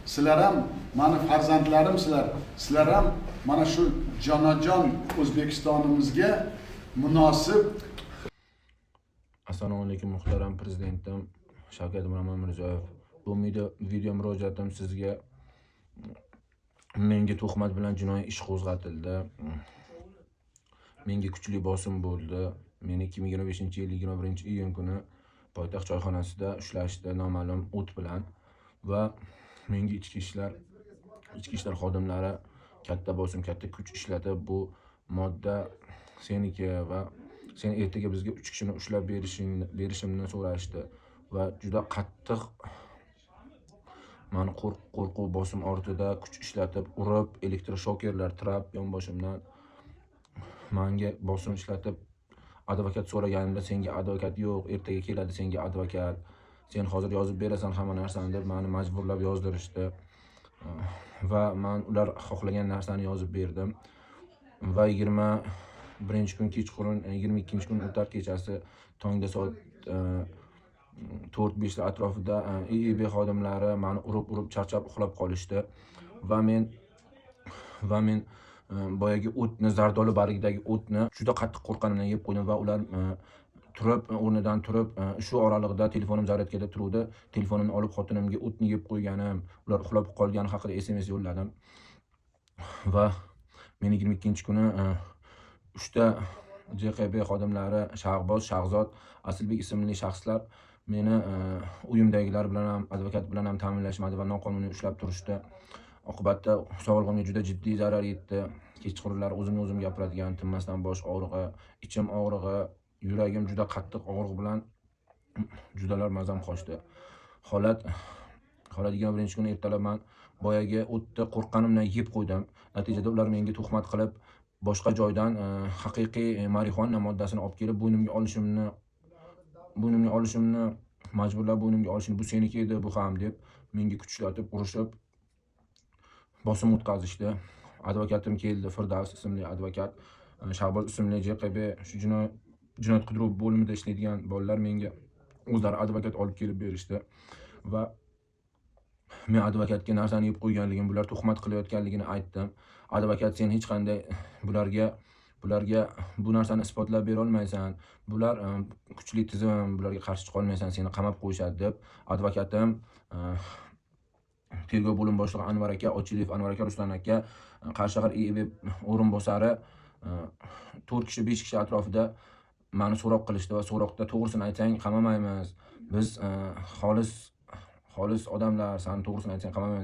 Sizlar ham mani farzandlarimsizlar. Sizlar ham mana shu jonajon O'zbekistonimizga munosib. Assalomu alaykum muhtaram prezidentim Shavkat Mirziyoyev. Bu video murojaatim sizga menga tuhmat bilan jinoiy ish qo'zg'atildi. Menga kuchli bosim bo'ldi. Meni 2025-yil 21-iyun kuni poytaxt choyxonasida ushlashdi noma'lum o't bilan va menga ichki ishlar xodimlari katta bosim, katta kuch ishlatib bu modda seniki va sen ertaga bizga 3 kishini ushlab berishimni so'rashdi va juda qattiq mani qo'rquv bosim ortida kuch ishlatib urib, elektroshokerlar tirab yonboshimdan menga bosim ishlatib advokat so'raganimda senga advokat yo'q, ertaga keladi senga advokat. Sen hozir yozib berasan hamma narsani deb meni majburlab yozdirishdi. Va men ular xohlagan narsani yozib berdim. Va 21-kun kechqurun, 22-kun o'tar kechasi tongda soat 4-5 atrofida IIB xodimlari meni urib charchab uxlab qolishdi va men boyagi o'tni, zardoli bargidagi o'tni juda qattiq qo'rqqanimdan yeb qo'ydim va ular o'rnidan turib shu oralig'ida telefonim zaryadkada turuvdi. Telefonimni olib xotinimga o'tni yeb qo'yganim, ular uxlab qolgani haqida SMS yo'lladim. Va meni 22-kuni 3 ta JQB xodimlari Shahzod, Asilbek ismli shaxslar meni uyimdagilar bilan ham, advokat bilan ham ta'minlashmadi va noqonuniy ushlab turishdi. Oqibatda sog'lig'imga juda jiddiy zarar yetdi. Kechqurunlar o'zim gapiradigan, tinmasdan bosh og'rig'i, ichim og'rig'i, yuragim juda qattiq og'riq bilan judalar mazam qochdi. Holat 21-kuni ertalab men boyagi o'tni qo'rqqanimdan yeb qo'ydim. Natijada ular menga tuhmat qilib, boshqa joydan haqiqiy marixuana moddasini olib kelib bo'ynimga olishimni majburlab bu seniki edi, bu ham deb menga kuchlatib urishib bosim o'tkazishdi. Advokatim keldi, Firdavs ismli advokat, Shahboz ismli JQB shu jinoyat qidiruv bo'limida ishlaydigan bolalar menga o'zlari advokat olib kelib berishdi va men advokatga narsani yeb qo'yganligim, bular tuhmat qilayotganligini aytdim. Advokat sen hech qanday bularga bu narsani isbotlab bera olmaysan. Bular kuchli tizim, bularga qarshi chiqa olmaysan, seni qamab qo'yishadi deb advokatim tergov bo'lim boshlig'i Anvar aka, Ochiliyev Anvar aka, Ruslan aka, Qarshahar IIB o'rinbosari 4 kishi, 5 kishi atrofida meni so'roq qilishdi va so'roqda to'g'risini aytsang qamamaymiz. Biz xolis odamlar, seni to'g'risini aytsang qamamaymiz.